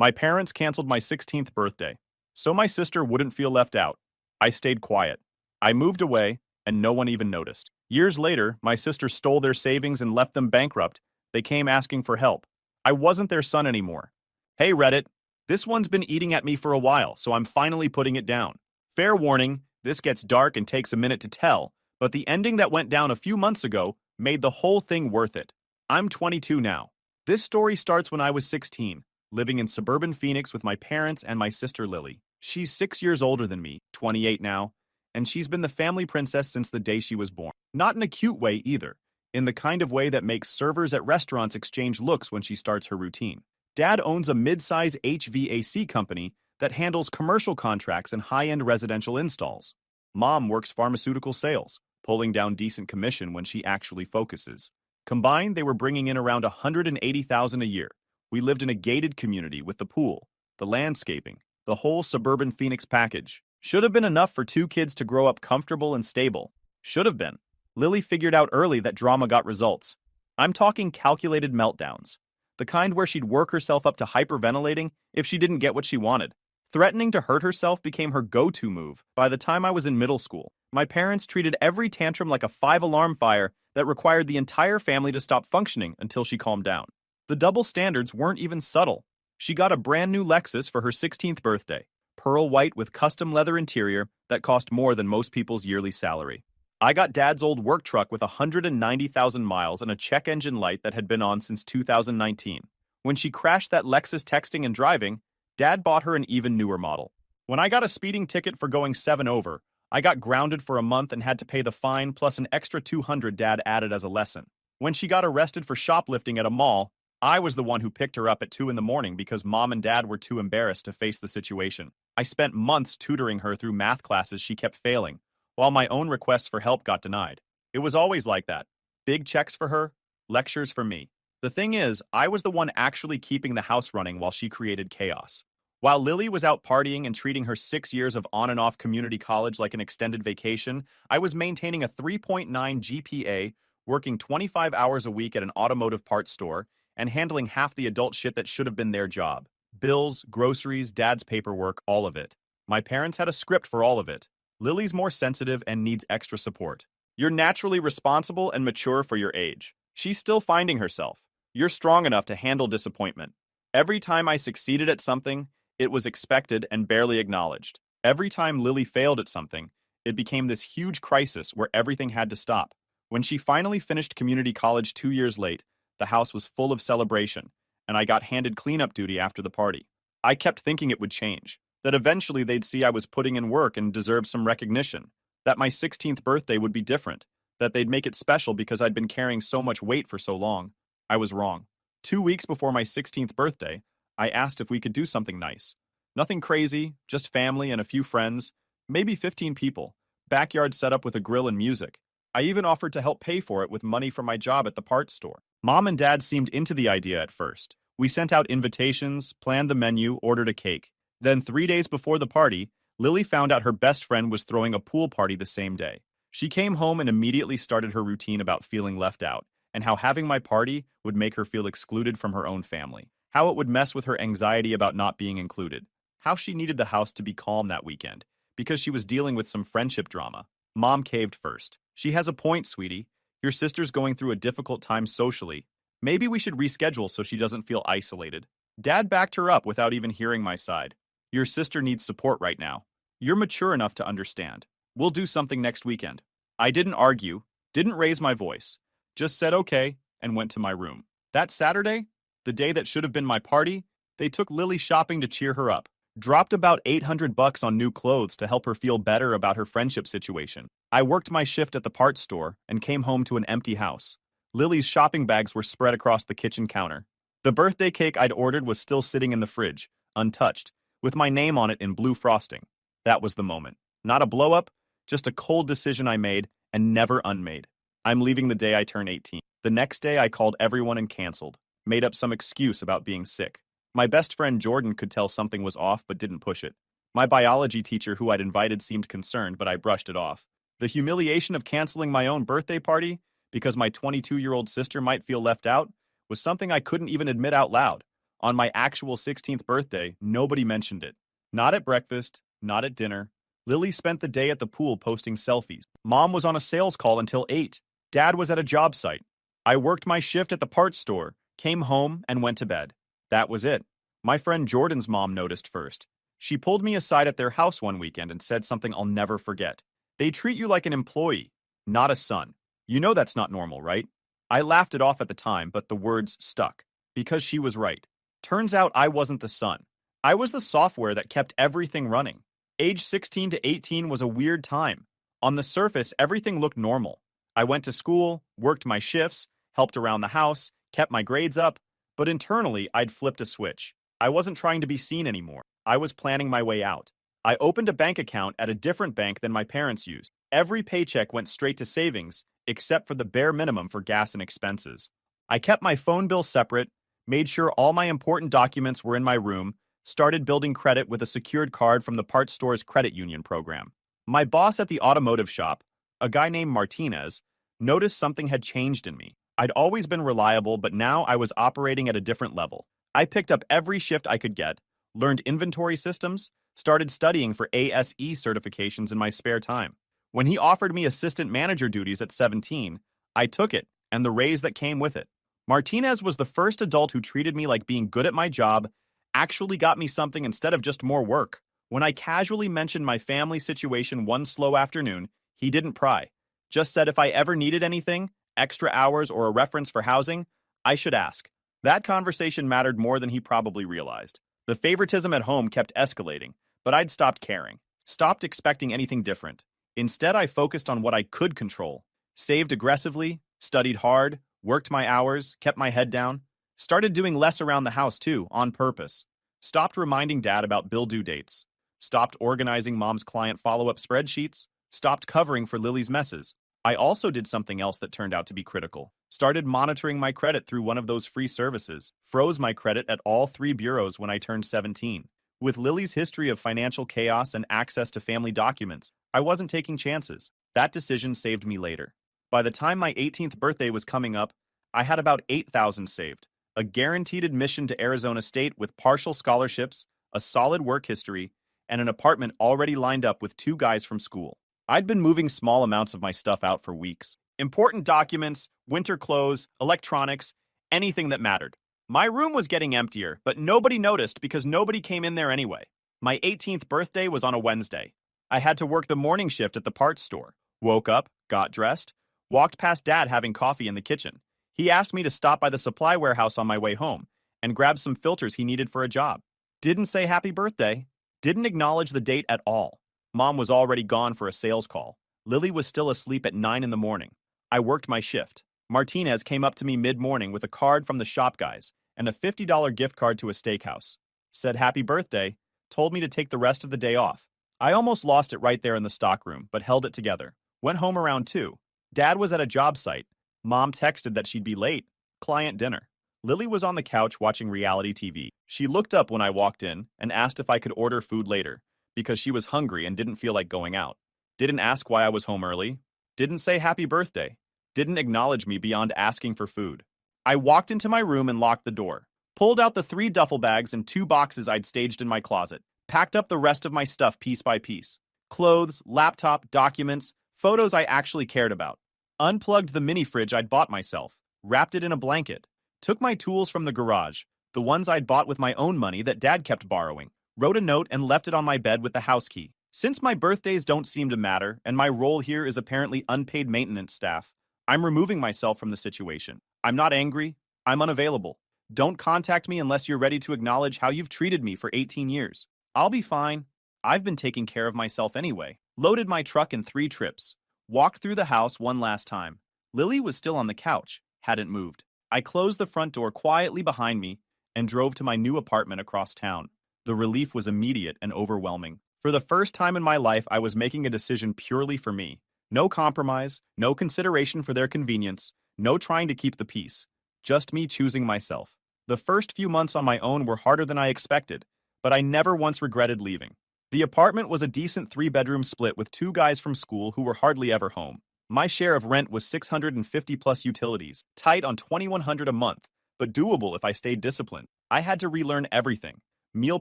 My parents canceled my 16th birthday, so my sister wouldn't feel left out. I stayed quiet. I moved away, and no one even noticed. Years later, my sister stole their savings and left them bankrupt. They came asking for help. I wasn't their son anymore. Hey Reddit, this one's been eating at me for a while, so I'm finally putting it down. Fair warning, this gets dark and takes a minute to tell, but the ending that went down a few months ago made the whole thing worth it. I'm 22 now. This story starts when I was 16, living in suburban Phoenix with my parents and my sister Lily. She's 6 years older than me, 28 now, and she's been the family princess since the day she was born. Not in a cute way either, in the kind of way that makes servers at restaurants exchange looks when she starts her routine. Dad owns a mid-size HVAC company that handles commercial contracts and high-end residential installs. Mom works pharmaceutical sales, pulling down decent commission when she actually focuses. Combined, they were bringing in around $180,000 a year. We lived in a gated community with the pool, the landscaping, the whole suburban Phoenix package. Should have been enough for two kids to grow up comfortable and stable. Should have been. Lily figured out early that drama got results. I'm talking calculated meltdowns. The kind where she'd work herself up to hyperventilating if she didn't get what she wanted. Threatening to hurt herself became her go-to move. By the time I was in middle school, my parents treated every tantrum like a 5-alarm fire that required the entire family to stop functioning until she calmed down. The double standards weren't even subtle. She got a brand new Lexus for her 16th birthday, pearl white with custom leather interior that cost more than most people's yearly salary. I got Dad's old work truck with 190,000 miles and a check engine light that had been on since 2019. When she crashed that Lexus texting and driving, Dad bought her an even newer model. When I got a speeding ticket for going 7 over, I got grounded for a month and had to pay the fine plus an extra $200 Dad added as a lesson. When she got arrested for shoplifting at a mall, I was the one who picked her up at 2 in the morning because Mom and Dad were too embarrassed to face the situation. I spent months tutoring her through math classes she kept failing, while my own requests for help got denied. It was always like that. Big checks for her, lectures for me. The thing is, I was the one actually keeping the house running while she created chaos. While Lily was out partying and treating her 6 years of on and off community college like an extended vacation, I was maintaining a 3.9 GPA, working 25 hours a week at an automotive parts store, and handling half the adult shit that should have been their job. Bills, groceries, Dad's paperwork, all of it. My parents had a script for all of it. Lily's more sensitive and needs extra support. You're naturally responsible and mature for your age. She's still finding herself. You're strong enough to handle disappointment. Every time I succeeded at something, it was expected and barely acknowledged. Every time Lily failed at something, it became this huge crisis where everything had to stop. When she finally finished community college 2 years late, the house was full of celebration, and I got handed cleanup duty after the party. I kept thinking it would change, that eventually they'd see I was putting in work and deserved some recognition, that my 16th birthday would be different, that they'd make it special because I'd been carrying so much weight for so long. I was wrong. 2 weeks before my 16th birthday, I asked if we could do something nice. Nothing crazy, just family and a few friends, maybe 15 people, backyard set up with a grill and music. I even offered to help pay for it with money from my job at the parts store. Mom and Dad seemed into the idea at first. We sent out invitations, planned the menu, ordered a cake. Then 3 days before the party, Lily found out her best friend was throwing a pool party the same day. She came home and immediately started her routine about feeling left out, and how having my party would make her feel excluded from her own family. How it would mess with her anxiety about not being included. How she needed the house to be calm that weekend, because she was dealing with some friendship drama. Mom caved first. She has a point, sweetie. Your sister's going through a difficult time socially. Maybe we should reschedule so she doesn't feel isolated. Dad backed her up without even hearing my side. Your sister needs support right now. You're mature enough to understand. We'll do something next weekend. I didn't argue, didn't raise my voice, just said okay and went to my room. That Saturday, the day that should have been my party, they took Lily shopping to cheer her up. Dropped about $800 on new clothes to help her feel better about her friendship situation. I worked my shift at the parts store and came home to an empty house. Lily's shopping bags were spread across the kitchen counter. The birthday cake I'd ordered was still sitting in the fridge, untouched, with my name on it in blue frosting. That was the moment. Not a blow-up, just a cold decision I made and never unmade. I'm leaving the day I turn 18. The next day I called everyone and canceled. Made up some excuse about being sick. My best friend Jordan could tell something was off but didn't push it. My biology teacher who I'd invited seemed concerned, but I brushed it off. The humiliation of canceling my own birthday party because my 22-year-old sister might feel left out was something I couldn't even admit out loud. On my actual 16th birthday, nobody mentioned it. Not at breakfast, not at dinner. Lily spent the day at the pool posting selfies. Mom was on a sales call until 8. Dad was at a job site. I worked my shift at the parts store, came home, and went to bed. That was it. My friend Jordan's mom noticed first. She pulled me aside at their house one weekend and said something I'll never forget. They treat you like an employee, not a son. You know that's not normal, right? I laughed it off at the time, but the words stuck. Because she was right. Turns out I wasn't the son. I was the software that kept everything running. Age 16 to 18 was a weird time. On the surface, everything looked normal. I went to school, worked my shifts, helped around the house, kept my grades up, but internally, I'd flipped a switch. I wasn't trying to be seen anymore. I was planning my way out. I opened a bank account at a different bank than my parents used. Every paycheck went straight to savings, except for the bare minimum for gas and expenses. I kept my phone bill separate, made sure all my important documents were in my room, started building credit with a secured card from the parts store's credit union program. My boss at the automotive shop, a guy named Martinez, noticed something had changed in me. I'd always been reliable, but now I was operating at a different level. I picked up every shift I could get, learned inventory systems, started studying for ASE certifications in my spare time. When he offered me assistant manager duties at 17, I took it, and the raise that came with it. Martinez was the first adult who treated me like being good at my job, actually got me something instead of just more work. When I casually mentioned my family situation one slow afternoon, he didn't pry. Just said if I ever needed anything, extra hours or a reference for housing, I should ask. That conversation mattered more than he probably realized. The favoritism at home kept escalating, but I'd stopped caring, stopped expecting anything different. Instead, I focused on what I could control. Saved aggressively, studied hard, worked my hours, kept my head down. Started doing less around the house too, on purpose. Stopped reminding Dad about bill due dates. Stopped organizing Mom's client follow-up spreadsheets. Stopped covering for Lily's messes. I also did something else that turned out to be critical. Started monitoring my credit through one of those free services. Froze my credit at all 3 bureaus when I turned 17. With Lily's history of financial chaos and access to family documents, I wasn't taking chances. That decision saved me later. By the time my 18th birthday was coming up, I had about $8,000 saved. A guaranteed admission to Arizona State with partial scholarships, a solid work history, and an apartment already lined up with 2 guys from school. I'd been moving small amounts of my stuff out for weeks. Important documents, winter clothes, electronics, anything that mattered. My room was getting emptier, but nobody noticed because nobody came in there anyway. My 18th birthday was on a Wednesday. I had to work the morning shift at the parts store. Woke up, got dressed, walked past Dad having coffee in the kitchen. He asked me to stop by the supply warehouse on my way home and grab some filters he needed for a job. Didn't say happy birthday. Didn't acknowledge the date at all. Mom was already gone for a sales call. Lily was still asleep at 9 in the morning. I worked my shift. Martinez came up to me mid-morning with a card from the shop guys and a $50 gift card to a steakhouse. Said happy birthday, told me to take the rest of the day off. I almost lost it right there in the stockroom, but held it together. Went home around 2. Dad was at a job site. Mom texted that she'd be late. Client dinner. Lily was on the couch watching reality TV. She looked up when I walked in and asked if I could order food later, because she was hungry and didn't feel like going out. Didn't ask why I was home early. Didn't say happy birthday. Didn't acknowledge me beyond asking for food. I walked into my room and locked the door. Pulled out the 3 duffel bags and 2 boxes I'd staged in my closet. Packed up the rest of my stuff piece by piece. Clothes, laptop, documents, photos I actually cared about. Unplugged the mini fridge I'd bought myself. Wrapped it in a blanket. Took my tools from the garage, the ones I'd bought with my own money that Dad kept borrowing. Wrote a note and left it on my bed with the house key. Since my birthdays don't seem to matter, and my role here is apparently unpaid maintenance staff, I'm removing myself from the situation. I'm not angry. I'm unavailable. Don't contact me unless you're ready to acknowledge how you've treated me for 18 years. I'll be fine. I've been taking care of myself anyway. Loaded my truck in 3 trips. Walked through the house one last time. Lily was still on the couch, hadn't moved. I closed the front door quietly behind me and drove to my new apartment across town. The relief was immediate and overwhelming. For the first time in my life, I was making a decision purely for me. No compromise, no consideration for their convenience, no trying to keep the peace. Just me choosing myself. The first few months on my own were harder than I expected, but I never once regretted leaving. The apartment was a decent 3-bedroom split with 2 guys from school who were hardly ever home. My share of rent was $650 plus utilities, tight on $2,100 a month, but doable if I stayed disciplined. I had to relearn everything. Meal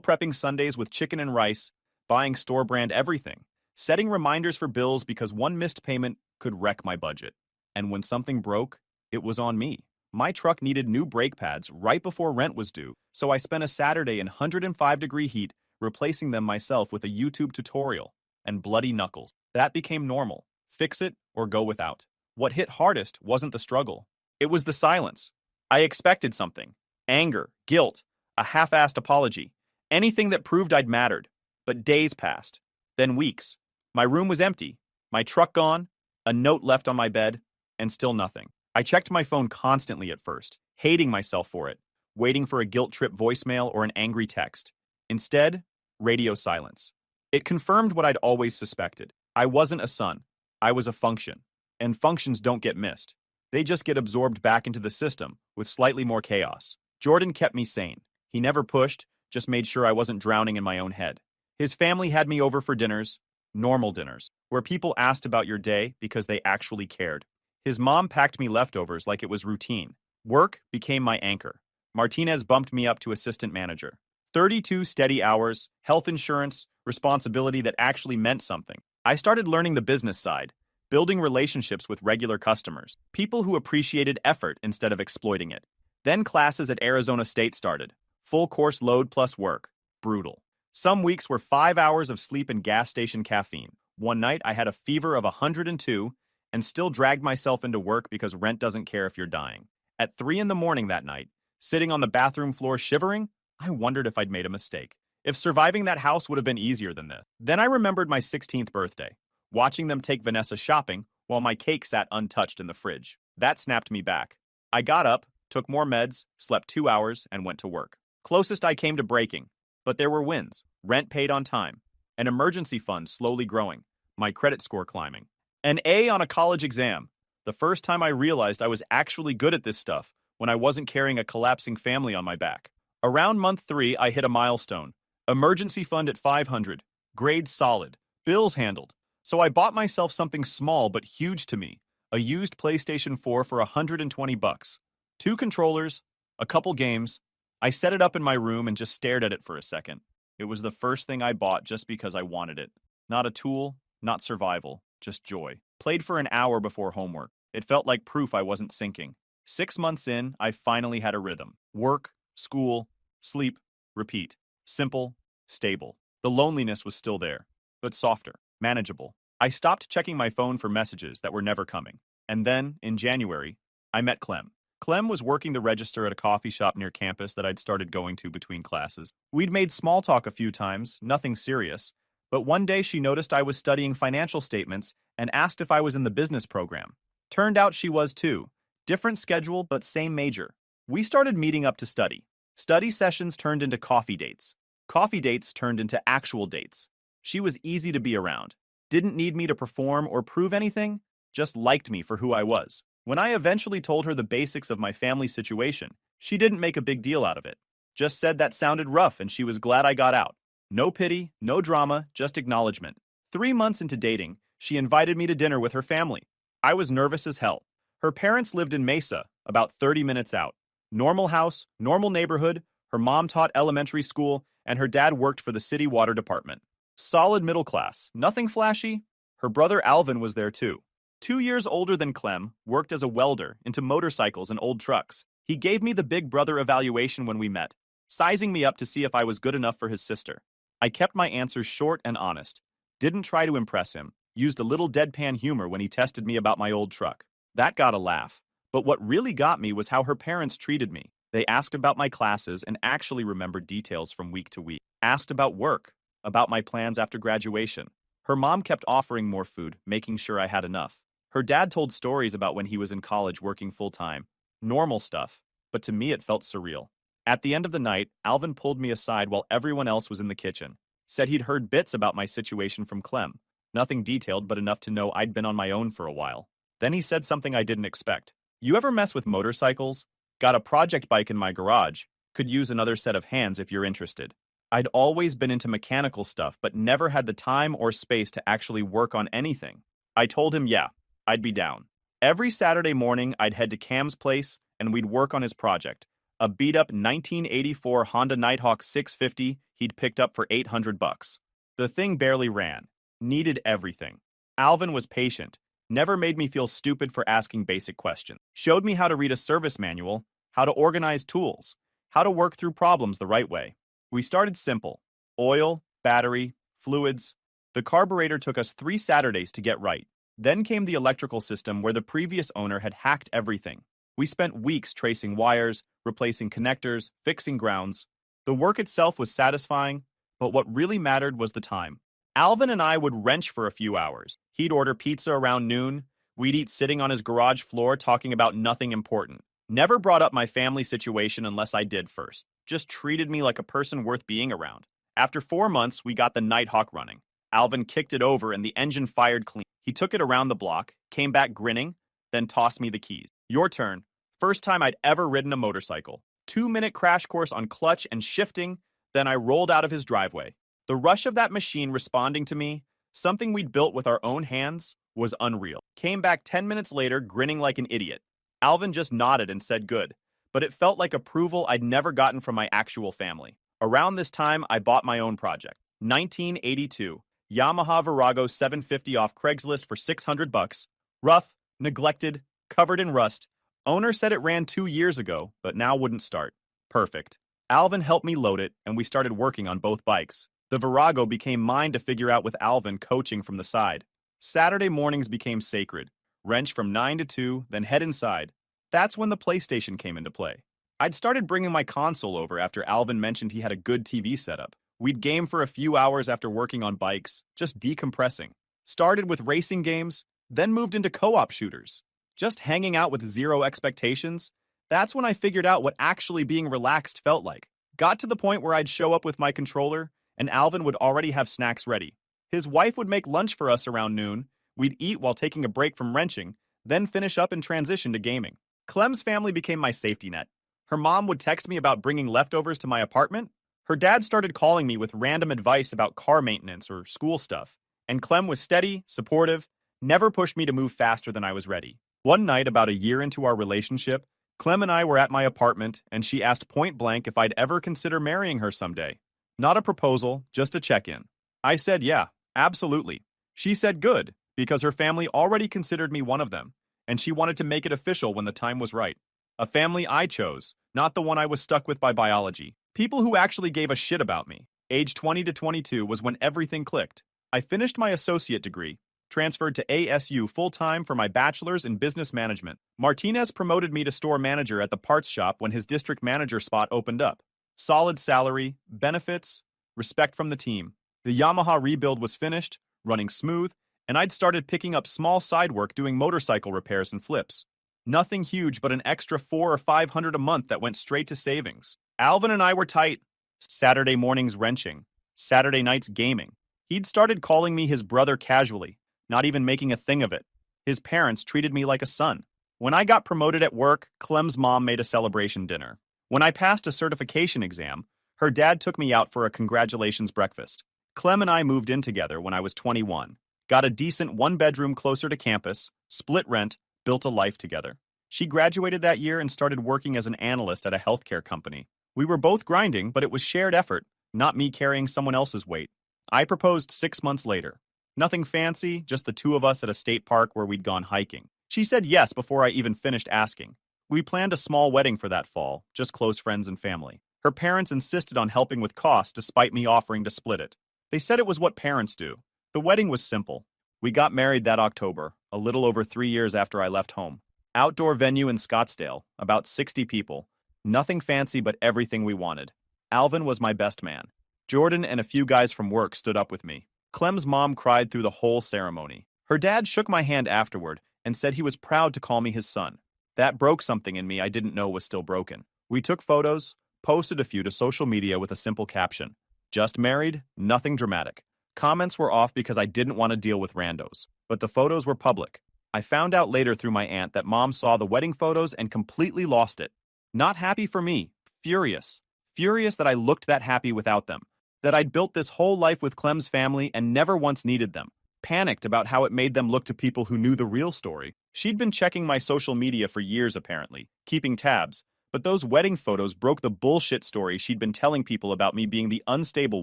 prepping Sundays with chicken and rice, buying store-brand everything, setting reminders for bills because one missed payment could wreck my budget. And when something broke, it was on me. My truck needed new brake pads right before rent was due, so I spent a Saturday in 105-degree heat replacing them myself with a YouTube tutorial and bloody knuckles. That became normal. Fix it or go without. What hit hardest wasn't the struggle. It was the silence. I expected something. Anger, guilt, a half-assed apology. Anything that proved I'd mattered. But days passed. Then weeks. My room was empty. My truck gone. A note left on my bed. And still nothing. I checked my phone constantly at first, hating myself for it, waiting for a guilt-trip voicemail or an angry text. Instead, radio silence. It confirmed what I'd always suspected. I wasn't a son. I was a function. And functions don't get missed. They just get absorbed back into the system with slightly more chaos. Jordan kept me sane. He never pushed, just made sure I wasn't drowning in my own head. His family had me over for dinners, normal dinners, where people asked about your day because they actually cared. His mom packed me leftovers like it was routine. Work became my anchor. Martinez bumped me up to assistant manager. 32 steady hours, health insurance, responsibility that actually meant something. I started learning the business side, building relationships with regular customers, people who appreciated effort instead of exploiting it. Then classes at Arizona State started. Full course load plus work. Brutal. Some weeks were 5 hours of sleep and gas station caffeine. One night I had a fever of 102 and still dragged myself into work because rent doesn't care if you're dying. At 3 in the morning that night, sitting on the bathroom floor shivering, I wondered if I'd made a mistake. If surviving that house would have been easier than this. Then I remembered my 16th birthday, watching them take Vanessa shopping while my cake sat untouched in the fridge. That snapped me back. I got up, took more meds, slept 2 hours, and went to work. Closest I came to breaking, but there were wins. Rent paid on time, an emergency fund slowly growing, my credit score climbing, an A on a college exam. The first time I realized I was actually good at this stuff when I wasn't carrying a collapsing family on my back. Around month 3, I hit a milestone. Emergency fund at 500, grades solid, bills handled. So I bought myself something small but huge to me, a used PlayStation 4 for $120. 2 controllers, a couple games. I set it up in my room and just stared at it for a second. It was the first thing I bought just because I wanted it. Not a tool, not survival, just joy. Played for an hour before homework. It felt like proof I wasn't sinking. 6 months in, I finally had a rhythm. Work, school, sleep, repeat. Simple, stable. The loneliness was still there, but softer, manageable. I stopped checking my phone for messages that were never coming. And then, in January, I met Clem. Clem was working the register at a coffee shop near campus that I'd started going to between classes. We'd made small talk a few times, nothing serious, but one day she noticed I was studying financial statements and asked if I was in the business program. Turned out she was too. Different schedule, but same major. We started meeting up to study. Study sessions turned into coffee dates. Coffee dates turned into actual dates. She was easy to be around. Didn't need me to perform or prove anything, just liked me for who I was. When I eventually told her the basics of my family situation, she didn't make a big deal out of it. Just said that sounded rough and she was glad I got out. No pity, no drama, just acknowledgement. 3 months into dating, she invited me to dinner with her family. I was nervous as hell. Her parents lived in Mesa, about 30 minutes out. Normal house, normal neighborhood, her mom taught elementary school, and her dad worked for the city water department. Solid middle class, nothing flashy. Her brother Alvin was there too. 2 years older than Clem, worked as a welder into motorcycles and old trucks. He gave me the big brother evaluation when we met, sizing me up to see if I was good enough for his sister. I kept my answers short and honest. Didn't try to impress him, used a little deadpan humor when he tested me about my old truck. That got a laugh. But what really got me was how her parents treated me. They asked about my classes and actually remembered details from week to week. Asked about work, about my plans after graduation. Her mom kept offering more food, making sure I had enough. Her dad told stories about when he was in college working full-time. Normal stuff, but to me it felt surreal. At the end of the night, Alvin pulled me aside while everyone else was in the kitchen. Said he'd heard bits about my situation from Clem. Nothing detailed, but enough to know I'd been on my own for a while. Then he said something I didn't expect. You ever mess with motorcycles? Got a project bike in my garage. Could use another set of hands if you're interested. I'd always been into mechanical stuff, but never had the time or space to actually work on anything. I told him, yeah, I'd be down. Every Saturday morning, I'd head to Cam's place, and we'd work on his project. A beat-up 1984 Honda Nighthawk 650 he'd picked up for 800 bucks. The thing barely ran. Needed everything. Alvin was patient, never made me feel stupid for asking basic questions. Showed me how to read a service manual, how to organize tools, how to work through problems the right way. We started simple. Oil, battery, fluids. The carburetor took us 3 Saturdays to get right. Then came the electrical system where the previous owner had hacked everything. We spent weeks tracing wires, replacing connectors, fixing grounds. The work itself was satisfying, but what really mattered was the time. Alvin and I would wrench for a few hours. He'd order pizza around noon. We'd eat sitting on his garage floor talking about nothing important. Never brought up my family situation unless I did first. Just treated me like a person worth being around. After 4 months, we got the Nighthawk running. Alvin kicked it over and the engine fired clean. He took it around the block, came back grinning, then tossed me the keys. Your turn. First time I'd ever ridden a motorcycle. 2-minute crash course on clutch and shifting, then I rolled out of his driveway. The rush of that machine responding to me, something we'd built with our own hands, was unreal. Came back 10 minutes later grinning like an idiot. Alvin just nodded and said good, but it felt like approval I'd never gotten from my actual family. Around this time, I bought my own project. 1982. Yamaha Virago 750 off Craigslist for 600 bucks. Rough, neglected, covered in rust. Owner said it ran 2 years ago, but now wouldn't start. Perfect. Alvin helped me load it, and we started working on both bikes. The Virago became mine to figure out with Alvin coaching from the side. Saturday mornings became sacred. Wrench from 9 to 2, then head inside. That's when the PlayStation came into play. I'd started bringing my console over after Alvin mentioned he had a good TV setup. We'd game for a few hours after working on bikes, just decompressing. Started with racing games, then moved into co-op shooters. Just hanging out with zero expectations. That's when I figured out what actually being relaxed felt like. Got to the point where I'd show up with my controller, and Alvin would already have snacks ready. His wife would make lunch for us around noon. We'd eat while taking a break from wrenching, then finish up and transition to gaming. Clem's family became my safety net. Her mom would text me about bringing leftovers to my apartment. Her dad started calling me with random advice about car maintenance or school stuff. And Clem was steady, supportive, never pushed me to move faster than I was ready. One night, about a year into our relationship, Clem and I were at my apartment, and she asked point blank if I'd ever consider marrying her someday. Not a proposal, just a check-in. I said yeah, absolutely. She said good, because her family already considered me one of them, and she wanted to make it official when the time was right. A family I chose, not the one I was stuck with by biology. People who actually gave a shit about me. Age 20 to 22 was when everything clicked. I finished my associate degree, transferred to ASU full-time for my bachelor's in business management. Martinez promoted me to store manager at the parts shop when his district manager spot opened up. Solid salary, benefits, respect from the team. The Yamaha rebuild was finished, running smooth, and I'd started picking up small side work doing motorcycle repairs and flips. Nothing huge, but an extra $400 or $500 a month that went straight to savings. Alvin and I were tight. Saturday mornings wrenching, Saturday nights gaming. He'd started calling me his brother casually, not even making a thing of it. His parents treated me like a son. When I got promoted at work, Clem's mom made a celebration dinner. When I passed a certification exam, her dad took me out for a congratulations breakfast. Clem and I moved in together when I was 21. Got a decent 1-bedroom closer to campus, split rent, built a life together. She graduated that year and started working as an analyst at a healthcare company. We were both grinding, but it was shared effort, not me carrying someone else's weight. I proposed 6 months later. Nothing fancy, just the two of us at a state park where we'd gone hiking. She said yes before I even finished asking. We planned a small wedding for that fall, just close friends and family. Her parents insisted on helping with costs despite me offering to split it. They said it was what parents do. The wedding was simple. We got married that October, a little over 3 years after I left home. Outdoor venue in Scottsdale, about 60 people. Nothing fancy, but everything we wanted. Alvin was my best man. Jordan and a few guys from work stood up with me. Clem's mom cried through the whole ceremony. Her dad shook my hand afterward and said he was proud to call me his son. That broke something in me I didn't know was still broken. We took photos, posted a few to social media with a simple caption. Just married, nothing dramatic. Comments were off because I didn't want to deal with randos, but the photos were public. I found out later through my aunt that mom saw the wedding photos and completely lost it. Not happy for me, furious. Furious that I looked that happy without them. That I'd built this whole life with Clem's family and never once needed them. Panicked about how it made them look to people who knew the real story. She'd been checking my social media for years apparently, keeping tabs, But those wedding photos broke the bullshit story she'd been telling people about me being the unstable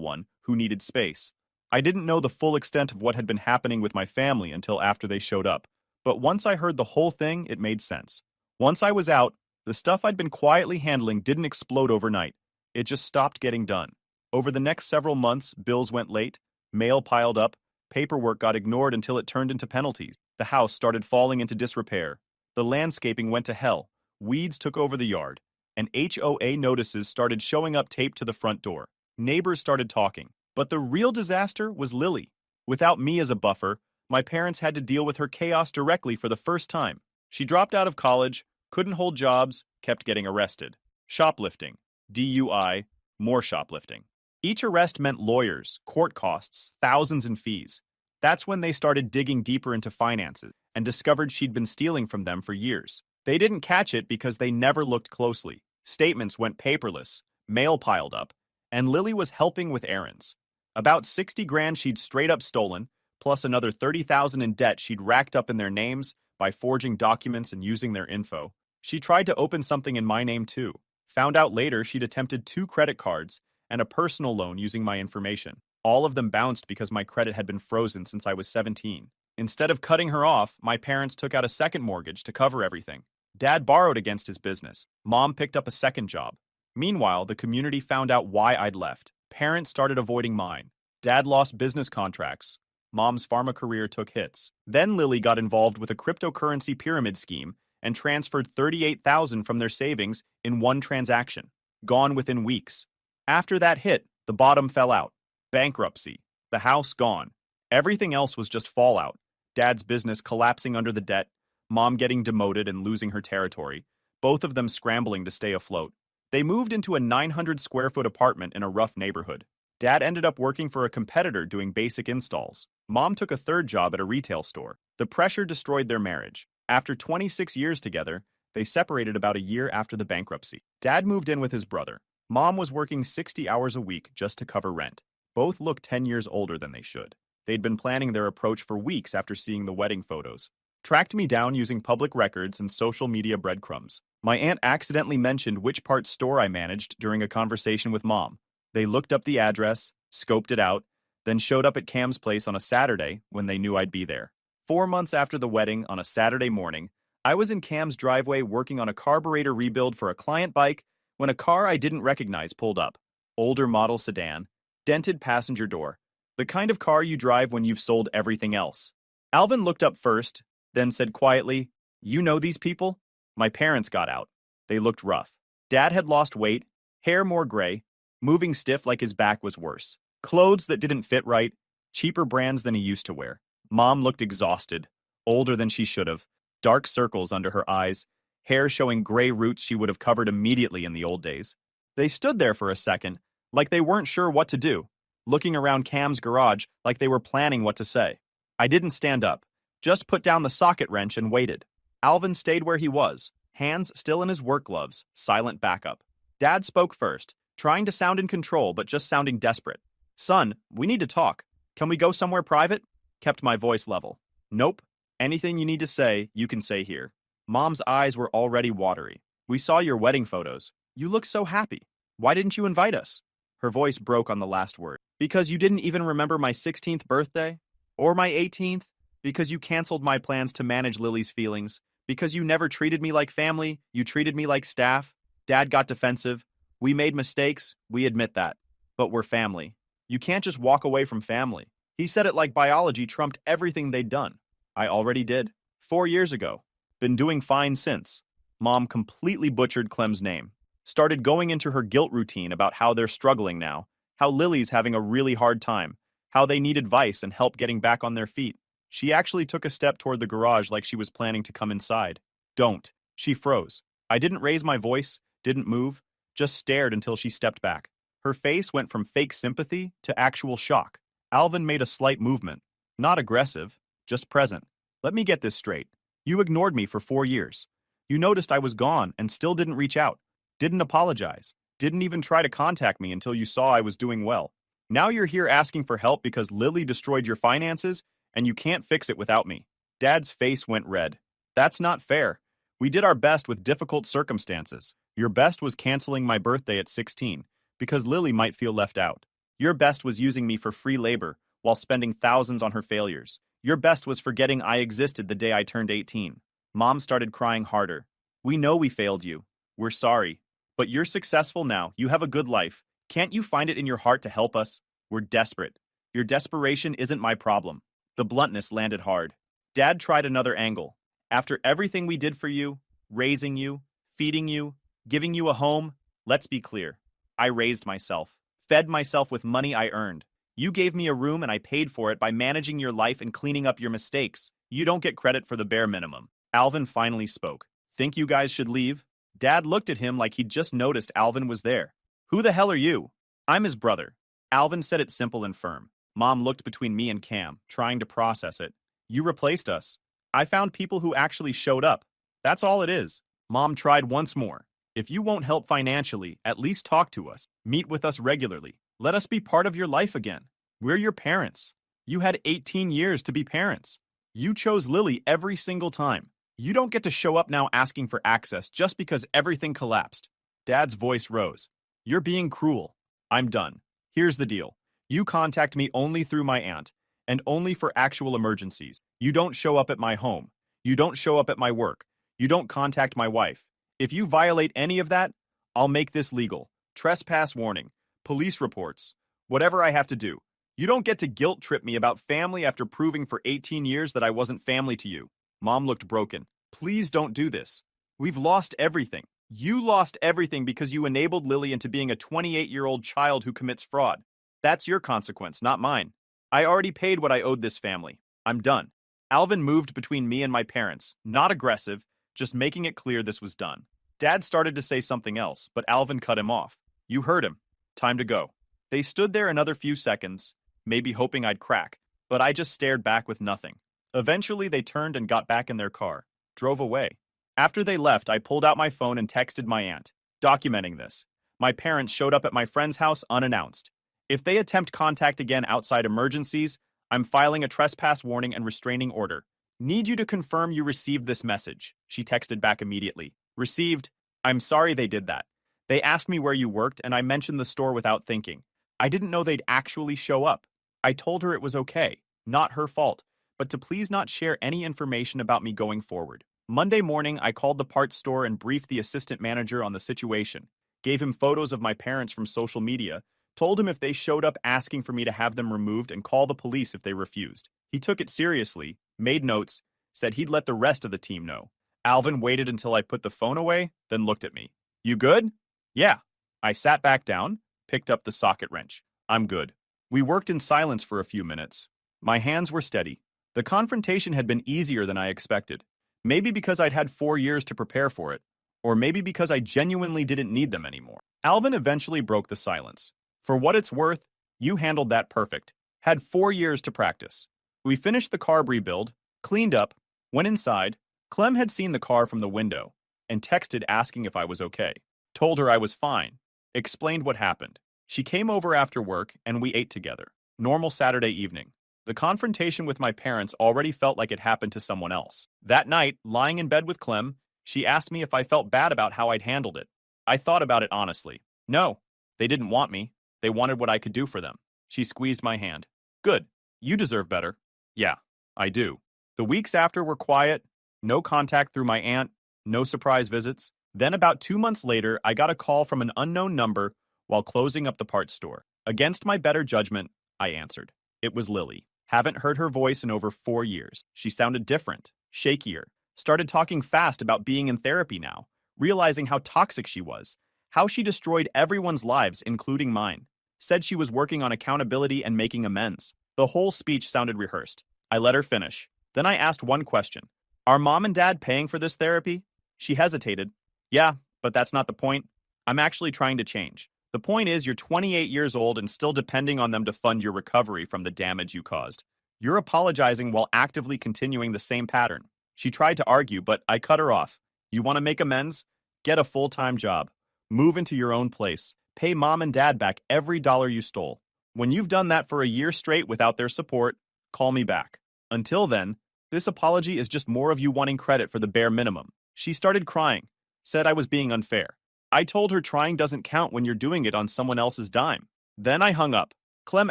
one who needed space. I didn't know the full extent of what had been happening with my family until after they showed up. But once I heard the whole thing, it made sense. Once I was out, the stuff I'd been quietly handling didn't explode overnight. It just stopped getting done. Over the next several months, bills went late, mail piled up, paperwork got ignored until it turned into penalties. The house started falling into disrepair. The landscaping went to hell. Weeds took over the yard. And HOA notices started showing up taped to the front door. Neighbors started talking. But the real disaster was Lily. Without me as a buffer, my parents had to deal with her chaos directly for the first time. She dropped out of college, couldn't hold jobs, kept getting arrested. Shoplifting, DUI, more shoplifting. Each arrest meant lawyers, court costs, thousands in fees. That's when they started digging deeper into finances and discovered she'd been stealing from them for years. They didn't catch it because they never looked closely. Statements went paperless, mail piled up, and Lily was helping with errands. About 60 grand she'd straight up stolen, plus another 30,000 in debt she'd racked up in their names by forging documents and using their info. She tried to open something in my name too. Found out later she'd attempted 2 credit cards and a personal loan using my information. All of them bounced because my credit had been frozen since I was 17. Instead of cutting her off, my parents took out a second mortgage to cover everything. Dad borrowed against his business. Mom picked up a second job. Meanwhile, the community found out why I'd left. Parents started avoiding mine. Dad lost business contracts. Mom's pharma career took hits. Then Lily got involved with a cryptocurrency pyramid scheme and transferred 38,000 from their savings in one transaction. Gone within weeks. After that hit, the bottom fell out. Bankruptcy. The house gone. Everything else was just fallout. Dad's business collapsing under the debt, Mom getting demoted and losing her territory, both of them scrambling to stay afloat. They moved into a 900 square foot apartment in a rough neighborhood. Dad ended up working for a competitor doing basic installs. Mom took a third job at a retail store. The pressure destroyed their marriage. After 26 years together, they separated about a year after the bankruptcy. Dad moved in with his brother. Mom was working 60 hours a week just to cover rent. Both looked 10 years older than they should. They'd been planning their approach for weeks after seeing the wedding photos. Tracked me down using public records and social media breadcrumbs. My aunt accidentally mentioned which part store I managed during a conversation with Mom. They looked up the address, scoped it out, then showed up at Cam's place on a Saturday when they knew I'd be there. 4 months after the wedding, on a Saturday morning, I was in Cam's driveway working on a carburetor rebuild for a client bike when a car I didn't recognize pulled up. Older model sedan, dented passenger door. The kind of car you drive when you've sold everything else. Alvin looked up first, then said quietly, "You know these people?" My parents got out. They looked rough. Dad had lost weight, hair more gray, moving stiff like his back was worse. Clothes that didn't fit right, cheaper brands than he used to wear. Mom looked exhausted, older than she should have, dark circles under her eyes, hair showing gray roots she would have covered immediately in the old days. They stood there for a second, like they weren't sure what to do, looking around Cam's garage like they were planning what to say. I didn't stand up, just put down the socket wrench and waited. Alvin stayed where he was, hands still in his work gloves, silent backup. Dad spoke first, trying to sound in control but just sounding desperate. "Son, we need to talk. Can we go somewhere private?" Kept my voice level. "Nope. Anything you need to say, you can say here." Mom's eyes were already watery. "We saw your wedding photos. You look so happy. Why didn't you invite us?" Her voice broke on the last word. "Because you didn't even remember my 16th birthday? Or my 18th? Because you canceled my plans to manage Lily's feelings? Because you never treated me like family, you treated me like staff?" Dad got defensive. "We made mistakes, we admit that. But we're family. You can't just walk away from family." He said it like biology trumped everything they'd done. I already did. 4 years ago. Been doing fine since. Mom completely butchered Clem's name. Started going into her guilt routine about how they're struggling now, how Lily's having a really hard time, how they need advice and help getting back on their feet. She actually took a step toward the garage like she was planning to come inside. "Don't." She froze. I didn't raise my voice, didn't move, just stared until she stepped back. Her face went from fake sympathy to actual shock. Alvin made a slight movement. Not aggressive, just present. "Let me get this straight. You ignored me for 4 years. You noticed I was gone and still didn't reach out. Didn't apologize. Didn't even try to contact me until you saw I was doing well. Now you're here asking for help because Lily destroyed your finances and you can't fix it without me." Dad's face went red. "That's not fair. We did our best with difficult circumstances. Your best was canceling my birthday at 16 because Lily might feel left out. Your best was using me for free labor while spending thousands on her failures. Your best was forgetting I existed the day I turned 18. Mom started crying harder. We know we failed you. We're sorry. But you're successful now. You have a good life. Can't you find it in your heart to help us? We're desperate. Your desperation isn't my problem. The bluntness landed hard. Dad tried another angle. After everything we did for you, raising you, feeding you, giving you a home, let's be clear. I raised myself, fed myself with money I earned. You gave me a room and I paid for it by managing your life and cleaning up your mistakes. You don't get credit for the bare minimum. Alvin finally spoke. Think you guys should leave? Dad looked at him like he'd just noticed Alvin was there. Who the hell are you? I'm his brother. Alvin said it simple and firm. Mom looked between me and Cam, trying to process it. You replaced us. I found people who actually showed up. That's all it is. Mom tried once more. If you won't help financially, at least talk to us. Meet with us regularly. Let us be part of your life again. We're your parents. You had 18 years to be parents. You chose Lily every single time. You don't get to show up now asking for access just because everything collapsed. Dad's voice rose. You're being cruel. I'm done. Here's the deal. You contact me only through my aunt, and only for actual emergencies. You don't show up at my home. You don't show up at my work. You don't contact my wife. If you violate any of that, I'll make this legal. Trespass warning, police reports, whatever I have to do. You don't get to guilt trip me about family after proving for 18 years that I wasn't family to you. Mom looked broken. Please don't do this. We've lost everything. You lost everything because you enabled Lily into being a 28-year-old child who commits fraud. That's your consequence, not mine. I already paid what I owed this family. I'm done. Alvin moved between me and my parents, not aggressive, just making it clear this was done. Dad started to say something else, but Alvin cut him off. You heard him. Time to go. They stood there another few seconds, maybe hoping I'd crack, but I just stared back with nothing. Eventually, they turned and got back in their car, drove away. After they left, I pulled out my phone and texted my aunt, documenting this. My parents showed up at my friend's house unannounced. If they attempt contact again outside emergencies, I'm filing a trespass warning and restraining order. Need you to confirm you received this message. She texted back immediately. Received. I'm sorry they did that. They asked me where you worked and I mentioned the store without thinking. I didn't know they'd actually show up. I told her it was okay, not her fault, but to please not share any information about me going forward. Monday morning, I called the parts store and briefed the assistant manager on the situation, gave him photos of my parents from social media, told him if they showed up asking for me to have them removed and call the police if they refused. He took it seriously, made notes, said he'd let the rest of the team know. Alvin waited until I put the phone away, then looked at me. You good? Yeah. I sat back down, picked up the socket wrench. I'm good. We worked in silence for a few minutes. My hands were steady. The confrontation had been easier than I expected. Maybe because I'd had 4 years to prepare for it, or maybe because I genuinely didn't need them anymore. Alvin eventually broke the silence. For what it's worth, you handled that perfect. Had 4 years to practice. We finished the carb rebuild, cleaned up, went inside. Clem had seen the car from the window and texted asking if I was okay. Told her I was fine. Explained what happened. She came over after work and we ate together. Normal Saturday evening. The confrontation with my parents already felt like it happened to someone else. That night, lying in bed with Clem, she asked me if I felt bad about how I'd handled it. I thought about it honestly. No, they didn't want me. They wanted what I could do for them. She squeezed my hand. Good. You deserve better. Yeah, I do. The weeks after were quiet. No contact through my aunt. No surprise visits. Then about 2 months later, I got a call from an unknown number while closing up the parts store. Against my better judgment, I answered. It was Lily. Haven't heard her voice in over 4 years. She sounded different, shakier, started talking fast about being in therapy now, realizing how toxic she was, how she destroyed everyone's lives, including mine. Said she was working on accountability and making amends. The whole speech sounded rehearsed. I let her finish. Then I asked one question. Are mom and dad paying for this therapy? She hesitated. Yeah, but that's not the point. I'm actually trying to change. The point is you're 28 years old and still depending on them to fund your recovery from the damage you caused. You're apologizing while actively continuing the same pattern. She tried to argue, but I cut her off. You want to make amends? Get a full-time job. Move into your own place. Pay mom and dad back every dollar you stole. When you've done that for a year straight without their support, call me back. Until then, this apology is just more of you wanting credit for the bare minimum. She started crying, said I was being unfair. I told her trying doesn't count when you're doing it on someone else's dime. Then I hung up. Clem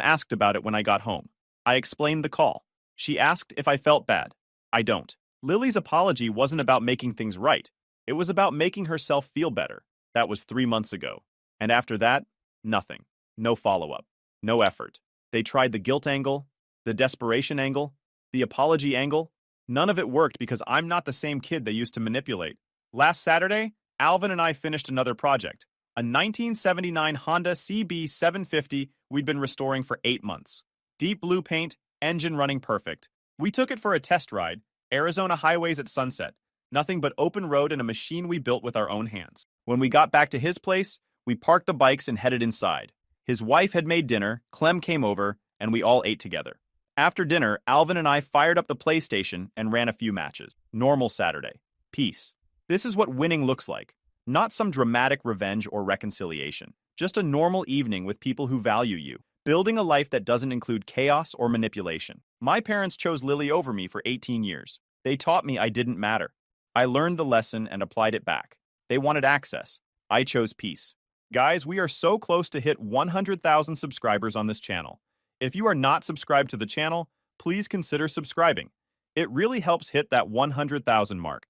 asked about it when I got home. I explained the call. She asked if I felt bad. I don't. Lily's apology wasn't about making things right. It was about making herself feel better. That was 3 months ago. And after that, nothing. No follow-up. No effort. They tried the guilt angle, the desperation angle, the apology angle. None of it worked because I'm not the same kid they used to manipulate. Last Saturday, Alvin and I finished another project. A 1979 Honda CB750 we'd been restoring for 8 months. Deep blue paint, engine running perfect. We took it for a test ride, Arizona highways at sunset. Nothing but open road and a machine we built with our own hands. When we got back to his place, we parked the bikes and headed inside. His wife had made dinner, Clem came over, and we all ate together. After dinner, Alvin and I fired up the PlayStation and ran a few matches. Normal Saturday. Peace. This is what winning looks like. Not some dramatic revenge or reconciliation. Just a normal evening with people who value you. Building a life that doesn't include chaos or manipulation. My parents chose Lily over me for 18 years. They taught me I didn't matter. I learned the lesson and applied it back. They wanted access. I chose peace. Guys, we are so close to hit 100,000 subscribers on this channel. If you are not subscribed to the channel, please consider subscribing. It really helps hit that 100,000 mark.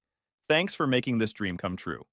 Thanks for making this dream come true.